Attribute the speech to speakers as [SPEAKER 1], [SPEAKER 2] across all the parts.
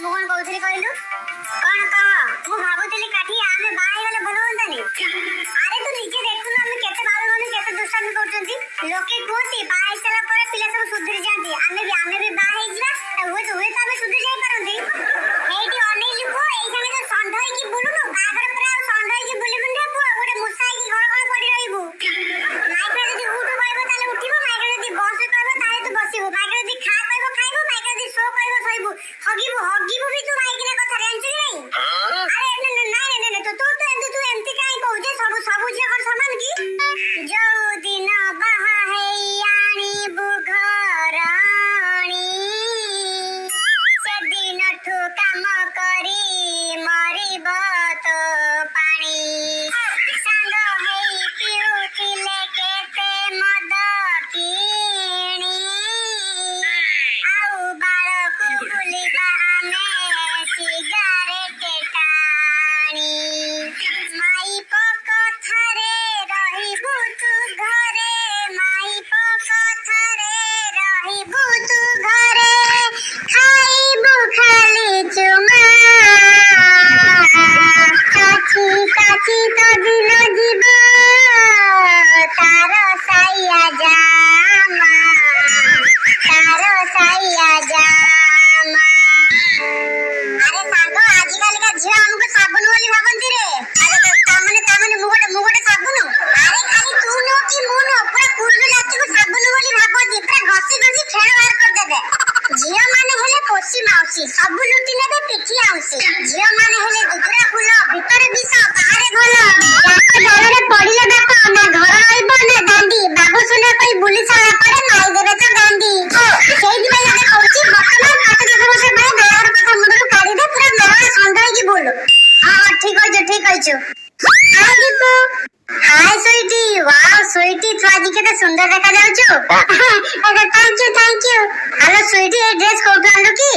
[SPEAKER 1] ମୁଁ କଣ କହୁଥିଲି କହିଲୁ? କଣ କହ? ମୁଁ ଭାବୁଥିଲି କାଠି ଆମେ ବାହା ହେଇଗଲେ ଭଲ ହୁଅନ୍ତାନି? ଆରେ ତୁ ନିଜେ ଦେଖୁନୁ ଆମେ କେତେ ଭାବୁନୁ କେତେ ଦୁଷ୍ଟାମି କରୁଛନ୍ତି। ଲୋକେ କୁହନ୍ତି ବାହା ହେଇସାରିଲା ପରେ ପିଲା ସବୁ ସୁଧୁରି ଯାଆନ୍ତି। ଆମେ ବି ବାହା ହେଇଯିବା, ହୁଏତ ଆମେ ସୁଧୁରି ଯାଇପାରନ୍ତି। ଏଇଠି ଅନେଇଲୁ ପୁଅ, ଏଇ ସାଙ୍ଗେ ଯୋଉ ଷଣ୍ଢ ହେଇକି ବୁଲୁନୁ, ବାହାଘର ପରେ ଆଉ ଷଣ୍ଢ ହେଇକି ବୁଲିବୁନି ରେ ପୁଅ, ଗୋଟେ ମୂଷା ହେଇକି ଘର ପଡ଼ି ରହିବୁ। ମାଇକା ଯଦି ଉଠୁ କହିବ ତାହେଲେ ଉଠିବୁ, ମାଇକା ଯଦି ବସ କହିବ ତାହେଲେ ତୁ ବସିବୁ, ମାଇକା ଯଦି ଖା କହିବ ଖାଇବୁ, ମାଇକା ଯଦି ଶୋ କହିବ ଶୋଇବୁ, ହଗିବୁ ବି ତୁ ମାଇକିନା କଥା ଜାଣିଛୁ କି ନାଇଁ? ଆରେ ନାଇଁ ତୁ ଏମିତି କାହିଁ କହୁଛୁ? ସବୁ ଝିଅ କଣ ସମାନ କି? ଯୋଉ ଦିନ ବାହା ହେଇ ଆଣିବୁ ଘରଣୀ, ସେଦିନଠୁ କାମ କରି ମରିବ ତୋ ପାଣି। ସାଙ୍ଗ ହେଇ ପିଉଥିଲେ କେତେ ମଦ କିଣି, ଆଉ ବାଳକୁ ବୁଲିବା ଆମେ ସିଗାରେଟ ଟାଣି। ମାଇପ କଥାରେ ରହିବୁ ତୁ ଘରେ, ମାଇପ କଥାରେ ରହିବୁ ତୁ ଘରେ, ଖାଇବୁ ଖାଲି ଚୁମା, କାଛି କାଛି ତ ଦିନ ଯିବ ତାର ସାଇଆ ଜାମା, ତାର ସାଇଆ ଜାମା। ଆରେ ସାଙ୍ଗ, ଆଜିକାଲିକା ଝିଅ ଆମକୁ ସାବୁନ ବୋଲି ଭାବନ୍ତି ରେ। ତାମାନେ ମୁଁ ଗୋଟେ ସାବୁନ? ଆରେ ଖାଲି ତୁ ନୁହ କି ମୁଁ ନୁହ, ପୁରା ପୁରୁଷ ଜାତିକୁ ସାବୁନ ବୋଲି ଭାବନ୍ତି। ପୁରା ଘଷି ଘଷି ଫେଣ ବାହାର କରିଦେବେ। ଝିଅ ମାନେ ହେଲେ ପୋଷି ମାଉସୀ, ସବୁ ଲୁଟି ନେବେ ପିଠି ଆଉସି। ଝିଅ ମାନେ ହେଲେ ଦୁଦୁରା ଫୁଲ, ଭିତରେ ବିଷ ବାହାରେ ଭଲ। ରାସ୍ତା ଜଳରେ ପଡ଼ିଲେ ବାପ, ନା ଘର ରହିବ ନା ଦାଣ୍ଡି। ବାବୁ ସୁନା କହି ବୁଲି ସାରିଲା ପରେ ମାଇ ଦେବେ ତ ଗାଣ୍ଡି। ସେଇଥିପାଇଁ ଆମେ କହୁଛି ବର୍ତ୍ତମାନ 5-10 ବର୍ଷ ପରେ ବାହାଘର କଥା ମୁଣ୍ଡରୁ କାଢିଦେ, ପୁରା ମେଳା ଷଣ୍ଢ ହେଇକି ବୁଲୁ। ହଁ ଠିକ କହିଛୁ। Hi Deepu. Hi Sweety. Wow Sweety, ତୁ ଆଜି କେତେ ସୁନ୍ଦର ଦେଖାଯାଉଛୁ। Thank you. ହ୍ୟାଲୋ ସୁଇଟି, ଏ ଡ୍ରେସ କୋଉଠୁ ଆଣିଲୁ କି?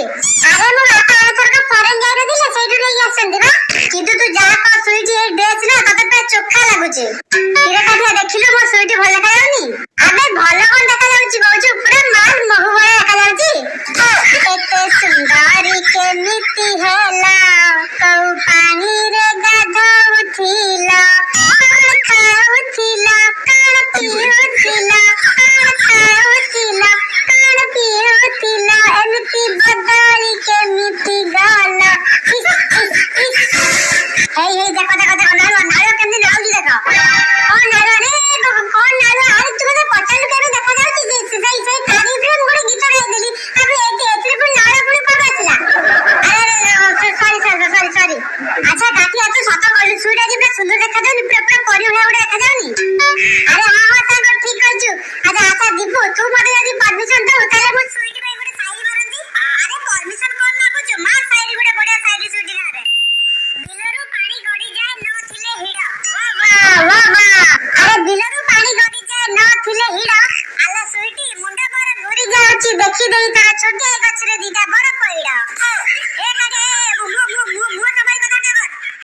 [SPEAKER 1] ଆରେ ମୋ ବାପା ଏଥରକ ଫରେନ୍ ଯାଇନଥିଲେ, ସେଇଠୁ ନେଇକି ଆସିଛନ୍ତି ବା। କିନ୍ତୁ ତୁ ଯାହା କହ ସୁଇଟି, ଏ ଡ୍ରେସ ନା ତତେ ପୁରା ଚୋଖା ଲାଗୁଛି। ହିରୋ କାଠିଆ ଦେଖିଲୁ ମୋ ସୁଇଟି ଭଲ ଦେଖାଯାଉନି? ଆବେ ଭଲ କଣ ଦେଖାଯାଉଛି କହୁଛୁ, ପୁରା ମାଲ ମହୁ ଭଳିଆ ଦେଖାଯାଉଛି। ଏତେ ସୁନ୍ଦରୀ କେମିତି ହେଲା, କୋଉ ପାଣିରେ ଗାଧଉଥିଲ, କଣ ଖାଉଥିଲ, କଣ ପିଉଥିଲ, କଣ ଖାଉଥିଲ, କଣ ପିଉଥିଲ, ଏମିତି ବଦଳି କେମିତି ଗଲ। ହେଇ ଦେଖ ନାଳ କେମିତି ନାଳୁଛି ଦେଖ। କଣ ନାଳ? ଆରେ କଣ ନାଳ? ଆରେ ତୁ ମତେ ପଚାରିଲୁ କେବେ ଦେଖାଯାଉଛି ଯେ ସେଇ ତାରିଫରେ ମୁଁ ଗୋଟେ ଗୀତ ଗାଇଦେଲି। ତାପରେ ଏଥିରେ ପୁଣି ନାଳ ପୁଣି କୋଉଠୁ ଆସିଲା? ସରି। ଆଚ୍ଛା କାଟିଆ, ତୁ ସତ କହିଲୁ ସୁଇଟ୍ ଆଜି ପୁରା ସୁନ୍ଦର ଦେଖାଯାଉନି? ପୁରା ପରି ଭଳିଆ ଗୋଟେ ଦେଖାଯାଉନି? ଆରେ ହଁ ସାଙ୍ଗ ଠିକ କହିଛୁ। ଆଚ୍ଛା ଦୀପୁ, ତୁ ମତେ ଯଦି ପରମିଶନ ଦବୁ ତାହେଲେ ମୁଁ ସୁଇଟ୍ ପାଇଁ ଗୋଟେ ସାଇରୀ ମାରନ୍ତି। ଆରେ ପରମିଶନ କଣ ମାଗୁଛୁ, ମା ସାଇରୀ ଗୋଟେ ବଢିଆ ସାଇରୀ ସୁଇଟ୍ ଗାଁରେ। ବିଲରୁ ପାଣି ଗଡିଯାଏ ନଥିଲେ ହିଡ଼। ଆରେ ବିଲରୁ ପାଣି ଗଡିଯାଏ ନଥିଲେ ହିଡ଼, ଆଲୋ ସୁଇଟି ମୁଣ୍ଡ ମୋର ଘୁରି ଯାଉଛି ଦେଖି ଦେଇ ତା ଛୋଟିଆ ଗଛରେ ଦିଟା